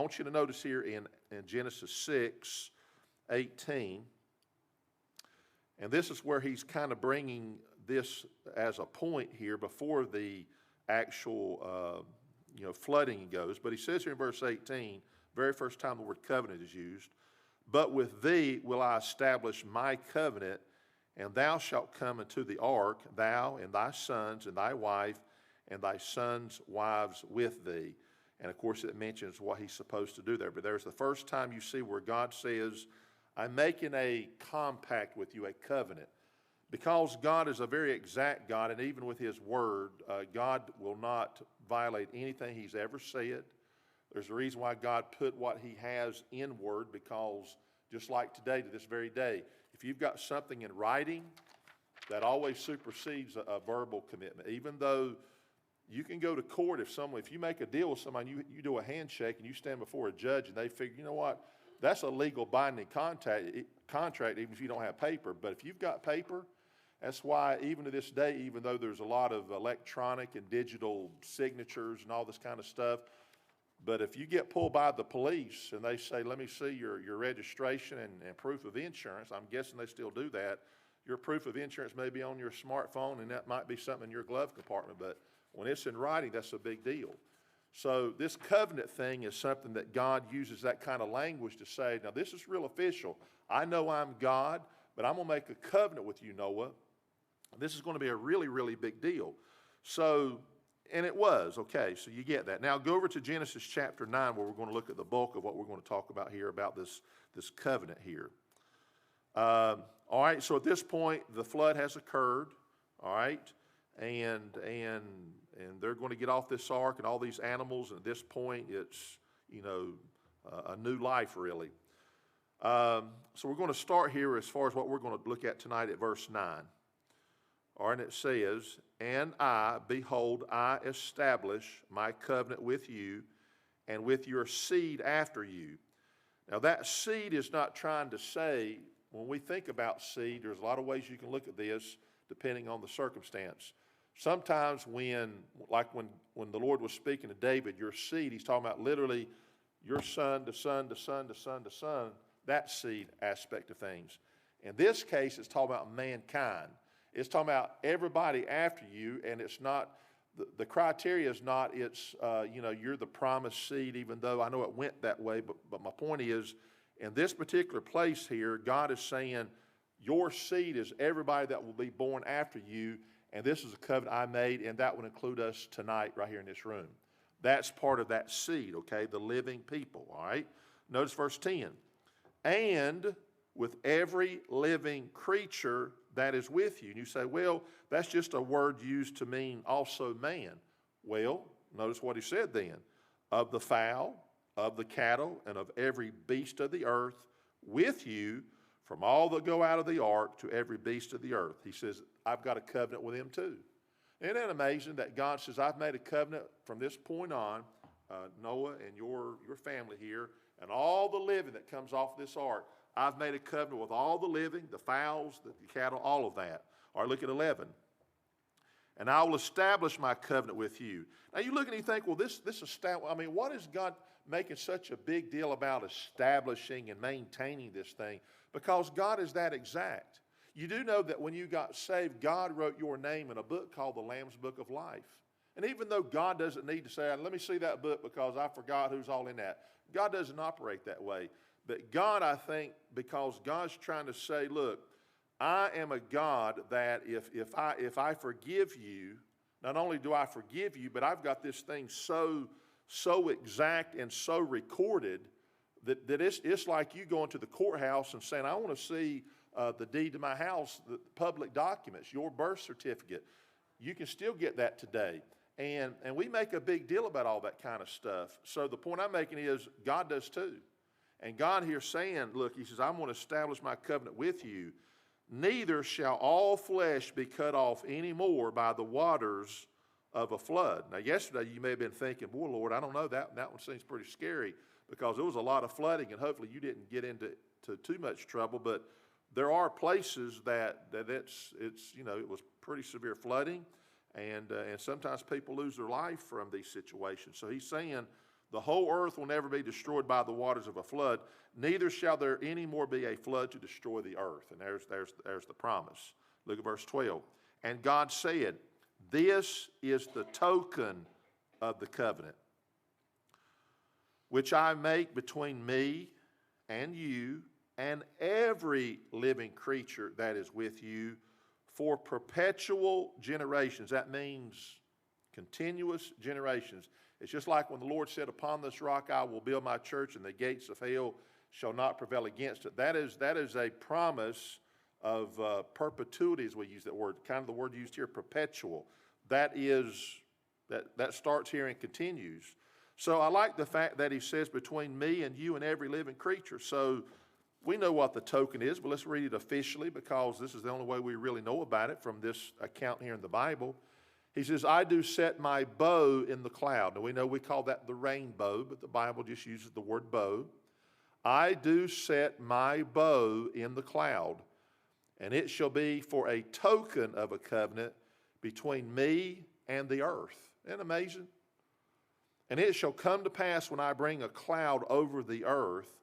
want you to notice here in Genesis 6:18, and this is where he's kind of bringing this as a point here before the actual flooding goes. But he says here in verse 18, very first time the word covenant is used, but with thee will I establish my covenant, and thou shalt come into the ark, thou and thy sons and thy wife and thy sons' wives with thee. And of course it mentions what he's supposed to do there. But there's the first time you see where God says, I'm making a compact with you, a covenant. Because God is a very exact God, and even with his word, God will not violate anything he's ever said. There's a reason why God put what he has in word, because just like today, to this very day, if you've got something in writing, that always supersedes a verbal commitment. Even though you can go to court if you make a deal with somebody, you do a handshake and you stand before a judge and they figure, you know what, that's a legal binding contract even if you don't have paper. But if you've got paper, that's why even to this day, even though there's a lot of electronic and digital signatures and all this kind of stuff, but if you get pulled by the police and they say, let me see your registration and proof of insurance, I'm guessing they still do that. Your proof of insurance may be on your smartphone, and that might be something in your glove compartment, but when it's in writing, that's a big deal. So this covenant thing is something that God uses that kind of language to say, now this is real official. I know I'm God, but I'm going to make a covenant with you, Noah. This is going to be a really, really big deal. So, and it was, okay, so you get that. Now go over to Genesis chapter 9 where we're going to look at the bulk of what we're going to talk about here about this covenant here. All right, so at this point, the flood has occurred, all right, and they're going to get off this ark and all these animals, and at this point, it's, a new life, really. So we're going to start here as far as what we're going to look at tonight at verse 9. All right, and it says, and I, behold, I establish my covenant with you and with your seed after you. Now that seed is not trying to say, when we think about seed, there's a lot of ways you can look at this depending on the circumstance. Sometimes when the Lord was speaking to David, your seed, he's talking about literally your son to son to son to son to son, that seed aspect of things. In this case, it's talking about mankind. It's talking about everybody after you, and it's not, the criteria is not, it's, you're the promised seed, even though I know it went that way, but my point is, in this particular place here, God is saying, your seed is everybody that will be born after you, and this is a covenant I made, and that would include us tonight right here in this room. That's part of that seed, okay, the living people, all right? Notice verse 10. And with every living creature that is with you. And you say, well, that's just a word used to mean also man. Well, notice what he said then. Of the fowl, of the cattle, and of every beast of the earth with you, from all that go out of the ark to every beast of the earth. He says, I've got a covenant with him too. Isn't that amazing that God says, I've made a covenant from this point on, Noah and your family here, and all the living that comes off this ark. I've made a covenant with all the living, the fowls, the cattle, all of that. All right, look at 11. And I will establish my covenant with you. Now you look and you think, well, what is God making such a big deal about establishing and maintaining this thing? Because God is that exact. You do know that when you got saved, God wrote your name in a book called the Lamb's Book of Life. And even though God doesn't need to say, let me see that book because I forgot who's all in that. God doesn't operate that way. But God, I think, because God's trying to say, look, I am a God that if I forgive you, not only do I forgive you, but I've got this thing so exact and so recorded that it's like you going to the courthouse and saying, I want to see the deed to my house, the public documents, your birth certificate. You can still get that today. And we make a big deal about all that kind of stuff. So the point I'm making is God does too. And God here saying, look, he says, I'm going to establish my covenant with you. Neither shall all flesh be cut off anymore by the waters of a flood. Now, yesterday you may have been thinking, boy, Lord, I don't know, that one seems pretty scary because there was a lot of flooding, and hopefully you didn't get into too much trouble. But there are places that it was pretty severe flooding, and sometimes people lose their life from these situations. So he's saying The whole earth will never be destroyed by the waters of a flood, neither shall there any more be a flood to destroy the earth. And there's the promise. Look at verse 12. And God said, this is the token of the covenant, which I make between me and you and every living creature that is with you for perpetual generations. That means continuous generations. It's just like when the Lord said, upon this rock I will build my church, and the gates of hell shall not prevail against it. That is a promise of perpetuity, as we use that word, kind of the word used here, perpetual. That starts here and continues. So I like the fact that he says between me and you and every living creature. So we know what the token is, but let's read it officially, because this is the only way we really know about it from this account here in the Bible. He says, I do set my bow in the cloud. Now we know we call that the rainbow, but the Bible just uses the word bow. I do set my bow in the cloud, and it shall be for a token of a covenant between me and the earth. Isn't that amazing? And it shall come to pass when I bring a cloud over the earth,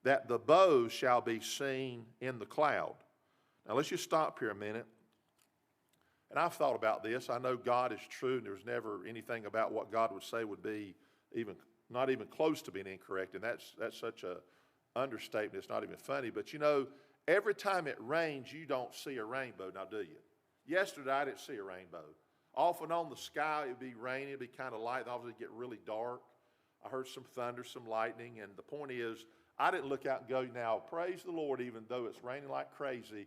that the bow shall be seen in the cloud. Now let's just stop here a minute. And I've thought about this. I know God is true, and there's never anything about what God would say would be not even close to being incorrect. And that's such a understatement. It's not even funny. But you know, every time it rains, you don't see a rainbow. Now, do you? Yesterday, I didn't see a rainbow. Off and on the sky, it'd be raining. It'd be kind of light. And obviously, it'd get really dark. I heard some thunder, some lightning. And the point is, I didn't look out and go, now, praise the Lord, even though it's raining like crazy.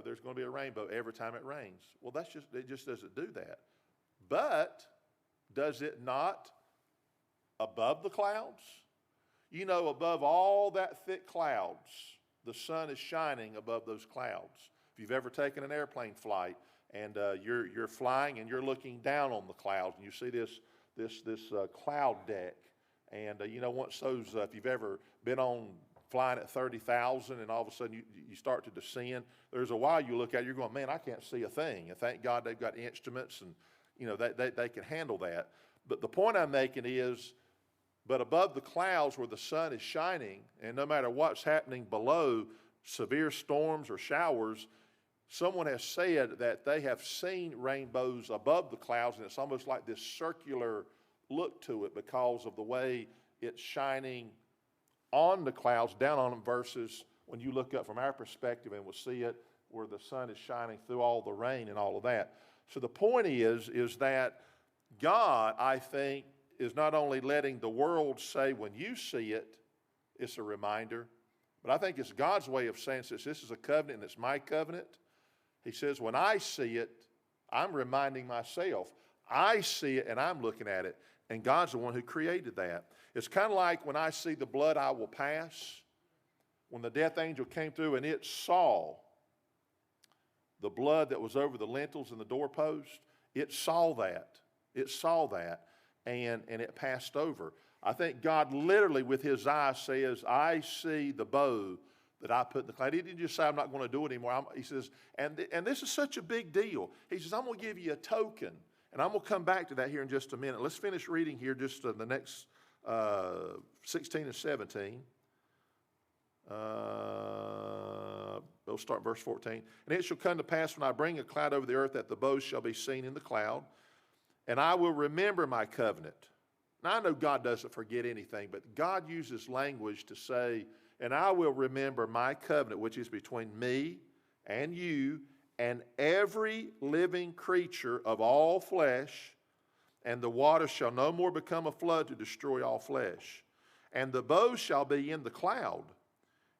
There's going to be a rainbow every time it rains. Well, it just doesn't do that. But does it not above the clouds? You know, above all that thick clouds, the sun is shining above those clouds. If you've ever taken an airplane flight and you're flying and you're looking down on the clouds and you see this cloud deck, and once those, if you've ever been on flying at 30,000 and all of a sudden you start to descend, there's a while you look at it, you're going, man, I can't see a thing. And thank God they've got instruments and they can handle that. But the point I'm making is, but above the clouds where the sun is shining, and no matter what's happening below, severe storms or showers, someone has said that they have seen rainbows above the clouds, and it's almost like this circular look to it because of the way it's shining on the clouds, down on them, versus when you look up from our perspective and we'll see it where the sun is shining through all the rain and all of that. So the point is that God, I think, is not only letting the world say when you see it, it's a reminder, but I think it's God's way of saying, since this is a covenant and it's my covenant, he says, when I see it, I'm reminding myself. I see it and I'm looking at it, and God's the one who created that. It's kind of like when I see the blood I will pass. When the death angel came through and it saw the blood that was over the lintels and the doorpost, it saw that. It saw that, and it passed over. I think God literally with his eyes says, I see the bow that I put in the cloud. He didn't just say, I'm not going to do it anymore. He says, and this is such a big deal. He says, I'm going to give you a token. And I'm going to come back to that here in just a minute. Let's finish reading here just the next 16 and 17. We'll start verse 14. And it shall come to pass when I bring a cloud over the earth that the bow shall be seen in the cloud, and I will remember my covenant. Now I know God doesn't forget anything, but God uses language to say, and I will remember my covenant, which is between me and you and every living creature of all flesh, and the water shall no more become a flood to destroy all flesh. And the bow shall be in the cloud,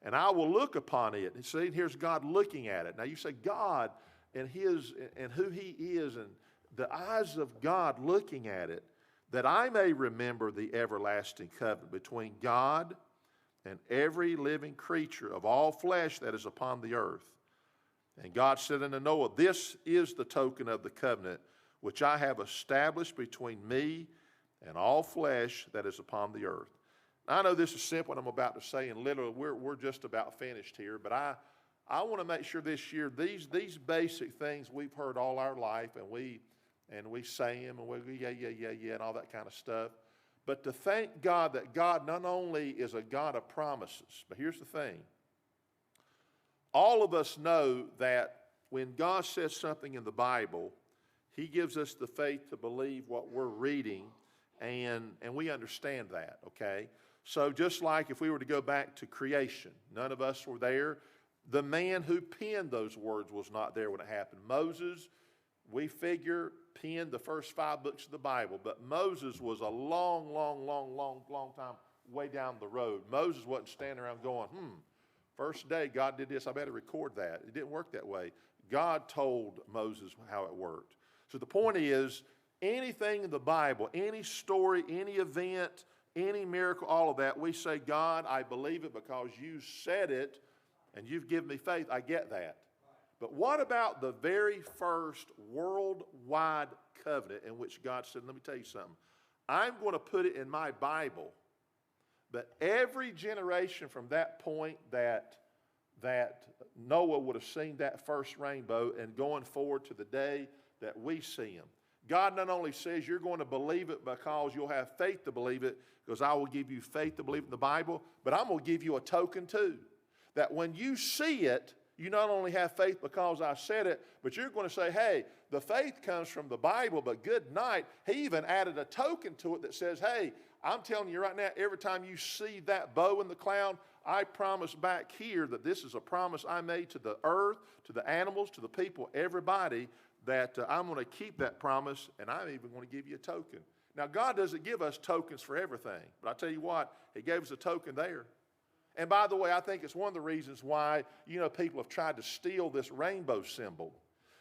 and I will look upon it. And see, here's God looking at it. Now you say, God and who he is, and the eyes of God looking at it, that I may remember the everlasting covenant between God and every living creature of all flesh that is upon the earth. And God said unto Noah, this is the token of the covenant which I have established between me and all flesh that is upon the earth. Now, I know this is simple what I'm about to say, and literally we're just about finished here, but I want to make sure this year these basic things we've heard all our life, and we say them, and we yeah, and all that kind of stuff. but to thank God that God not only is a God of promises, but here's the thing. All of us know that when God says something in the Bible, He gives us the faith to believe what we're reading, and we understand that, okay? So just like if we were to go back to creation, none of us were there. The man who penned those words was not there when it happened. Moses, we figure, penned the first 5 books of the Bible, but Moses was a long time way down the road. Moses wasn't standing around going, first day God did this, I better record that. It didn't work that way. God told Moses how it worked. So the point is, anything in the Bible, any story, any event, any miracle, all of that, we say, God, I believe it because you said it and you've given me faith. I get that. But what about the very first worldwide covenant in which God said, let me tell you something. I'm going to put it in my Bible, but every generation from that point that Noah would have seen that first rainbow and going forward to the day that we see him. God not only says you're going to believe it because you'll have faith to believe it, because I will give you faith to believe in the Bible, but I'm going to give you a token too. That when you see it, you not only have faith because I said it, but you're going to say, hey, the faith comes from the Bible, but good night. He even added a token to it that says, hey, I'm telling you right now, every time you see that bow in the cloud, I promise back here that this is a promise I made to the earth, to the animals, to the people, everybody, that I'm going to keep that promise, and I'm even going to give you a token. Now, God doesn't give us tokens for everything, but I tell you what, He gave us a token there. And by the way, I think it's one of the reasons why, people have tried to steal this rainbow symbol.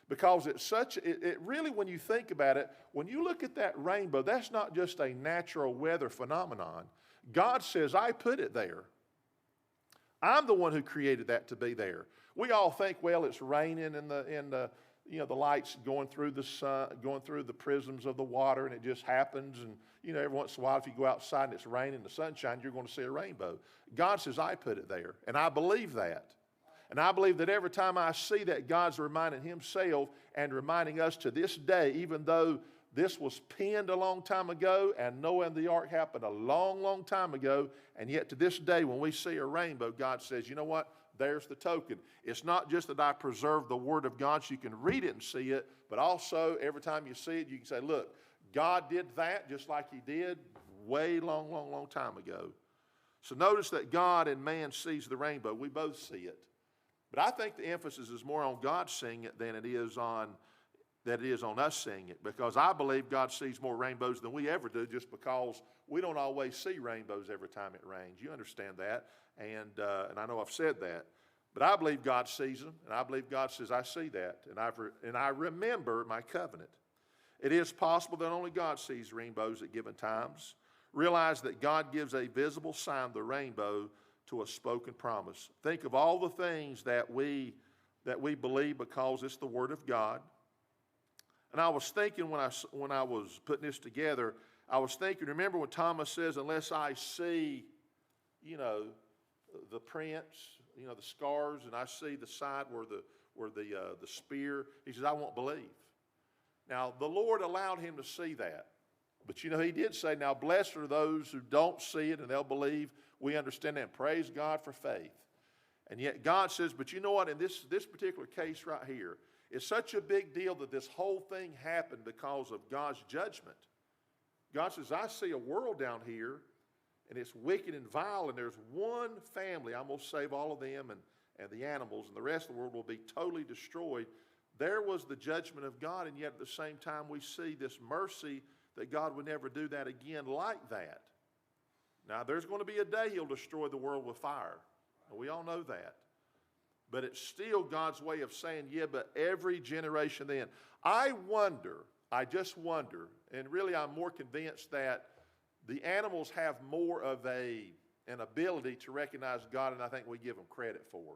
Because it really, when you think about it, when you look at that rainbow, that's not just a natural weather phenomenon. God says, I put it there. I'm the one who created that to be there. We all think, well, it's raining and the lights going through the sun, going through the prisms of the water, and it just happens. And, every once in a while, if you go outside and it's raining, the sunshine, you're going to see a rainbow. God says, I put it there. And I believe that. And I believe that every time I see that, God's reminding Himself and reminding us to this day, even though this was penned a long time ago and Noah and the ark happened a long time ago, and yet to this day when we see a rainbow, God says, you know what? There's the token. It's not just that I preserve the Word of God so you can read it and see it, but also every time you see it, you can say, look, God did that just like He did way long time ago. So notice that God and man sees the rainbow. We both see it. But I think the emphasis is more on God seeing it than it is on us seeing it, because I believe God sees more rainbows than we ever do, just because we don't always see rainbows every time it rains. You understand that, and I know I've said that, but I believe God sees them, and I believe God says, I see that, and I remember my covenant. It is possible that only God sees rainbows at given times. Realize that God gives a visible sign, the rainbow, to a spoken promise. Think of all the things that we believe because it's the Word of God. And I was thinking when I was putting this together, I was thinking, remember when Thomas says, unless I see, the prints, the scars, and I see the side where the spear, he says, I won't believe. Now, the Lord allowed him to see that. But He did say, now blessed are those who don't see it and they'll believe. We understand that. Praise God for faith. And yet God says, but you know what, in this particular case right here, it's such a big deal that this whole thing happened because of God's judgment. God says, I see a world down here, and it's wicked and vile, and there's one family. I'm going to save all of them and the animals, and the rest of the world will be totally destroyed. There was the judgment of God, and yet at the same time we see this mercy that God would never do that again like that. Now, there's going to be a day He'll destroy the world with fire. We all know that. But it's still God's way of saying, yeah, but every generation then. I just wonder, and really I'm more convinced that the animals have more of an ability to recognize God than I think we give them credit for.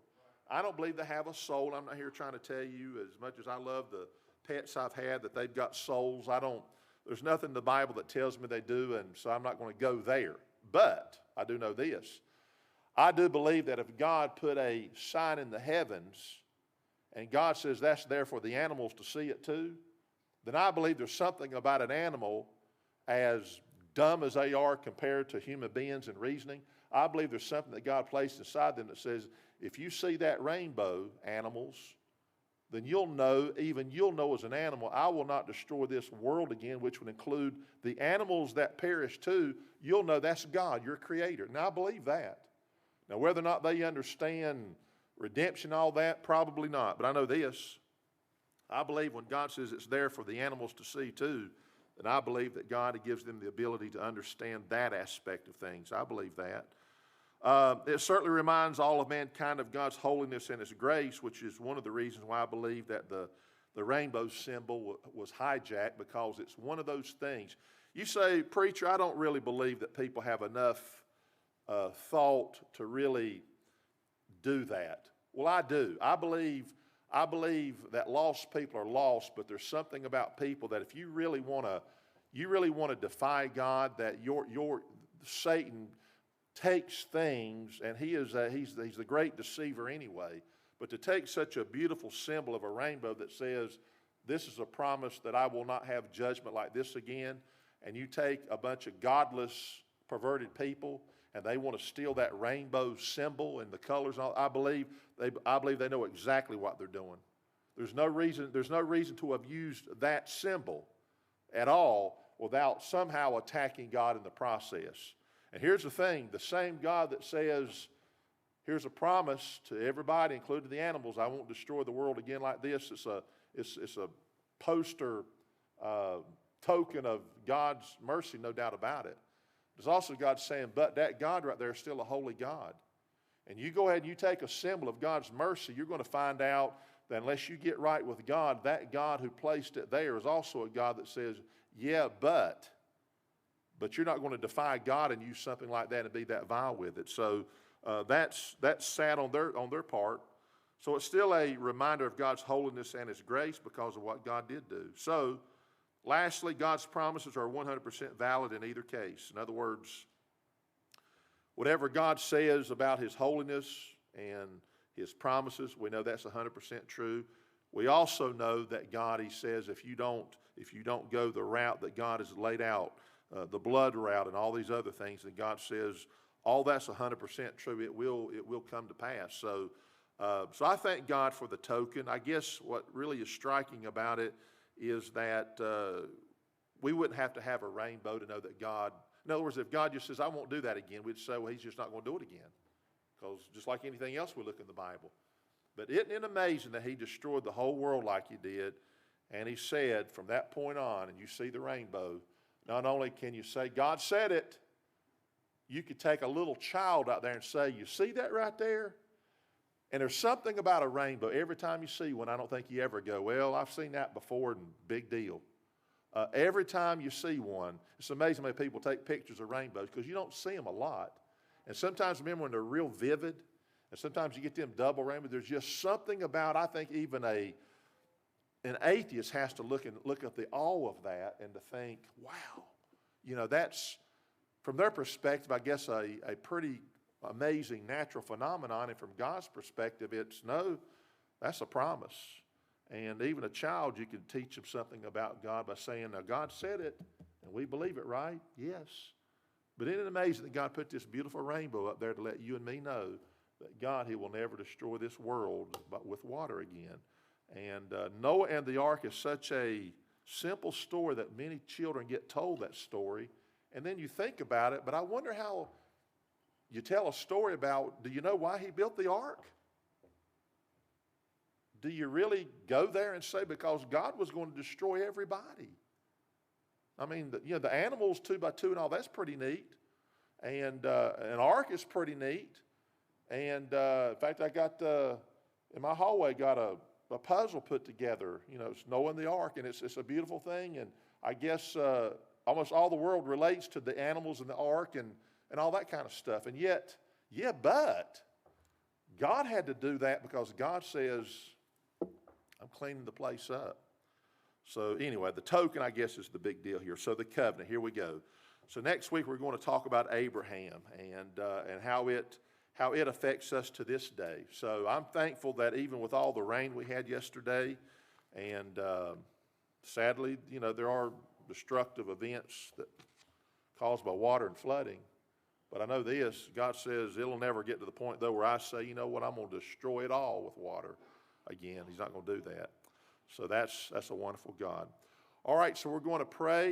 I don't believe they have a soul. I'm not here trying to tell you, as much as I love the pets I've had, that they've got souls. There's nothing in the Bible that tells me they do, and so I'm not going to go there. But I do know this. I do believe that if God put a sign in the heavens and God says that's there for the animals to see it too, then I believe there's something about an animal, as dumb as they are compared to human beings and reasoning, I believe there's something that God placed inside them that says, if you see that rainbow, animals, then you'll know as an animal, I will not destroy this world again, which would include the animals that perish too. You'll know that's God, your creator. Now, I believe that. Now, whether or not they understand redemption, all that, probably not. But I know this. I believe when God says it's there for the animals to see too, then I believe that God gives them the ability to understand that aspect of things. I believe that. It certainly reminds all of mankind of God's holiness and His grace, which is one of the reasons why I believe that the rainbow symbol was hijacked, because it's one of those things. You say, preacher, I don't really believe that people have enough thought to really do that. Well, I do. I believe that lost people are lost, but there's something about people that if you really want to defy God, that your Satan takes things, and he's the great deceiver anyway, but to take such a beautiful symbol of a rainbow that says, this is a promise that I will not have judgment like this again, and you take a bunch of godless, perverted people, and they want to steal that rainbow symbol and the colors, and all, I believe they know exactly what they're doing. There's no reason to have used that symbol at all without somehow attacking God in the process. And here's the thing, the same God that says, here's a promise to everybody, including the animals, I won't destroy the world again like this. It's a poster token of God's mercy, no doubt about it. There's also God saying, but that God right there is still a holy God. And you go ahead and you take a symbol of God's mercy, you're going to find out that unless you get right with God, that God who placed it there is also a God that says, yeah, but you're not going to defy God and use something like that and be that vile with it. So that's sad on their part. So it's still a reminder of God's holiness and His grace because of what God did do. So lastly, God's promises are 100% valid in either case. In other words, whatever God says about His holiness and His promises, we know that's 100% true. We also know that God, He says, if you don't go the route that God has laid out, the blood route and all these other things, and God says all that's 100% true. It will come to pass. So I thank God for the token. I guess what really is striking about it is that we wouldn't have to have a rainbow to know that God. In other words, if God just says I won't do that again, we'd say, well, He's just not going to do it again, because just like anything else we look in the Bible. But isn't it amazing that He destroyed the whole world like He did, and He said from that point on, and you see the rainbow. Not only can you say, God said it, you could take a little child out there and say, you see that right there? And there's something about a rainbow. Every time you see one, I don't think you ever go, well, I've seen that before and big deal. Every time you see one, it's amazing how many people take pictures of rainbows because you don't see them a lot. And sometimes, remember, when they're real vivid, and sometimes you get them double rainbows, there's just something about, I think even an atheist has to look at the awe of that and to think, wow, that's, from their perspective, I guess a pretty amazing natural phenomenon. And from God's perspective, that's a promise. And even a child, you can teach them something about God by saying, now God said it, and we believe it, right? Yes. But isn't it amazing that God put this beautiful rainbow up there to let you and me know that God, He will never destroy this world but with water again. And Noah and the ark is such a simple story that many children get told that story. And then you think about it, but I wonder how you tell a story about, do you know why He built the ark? Do you really go there and say because God was going to destroy everybody? I mean, the animals 2 by 2 and all, that's pretty neat. And an ark is pretty neat. And in fact, I got, in my hallway, got a puzzle put together. It's Noah and the ark, and it's a beautiful thing. And I guess almost all the world relates to the animals in the ark and all that kind of stuff. And yet, but God had to do that because God says, I'm cleaning the place up. So anyway, the token, I guess, is the big deal here. So the covenant, here we go. So next week we're going to talk about Abraham and how it affects us to this day. So I'm thankful that even with all the rain we had yesterday, and sadly, there are destructive events that caused by water and flooding. But I know this, God says it'll never get to the point, though, where I say, you know what, I'm going to destroy it all with water again. He's not going to do that. So that's a wonderful God. All right, so we're going to pray.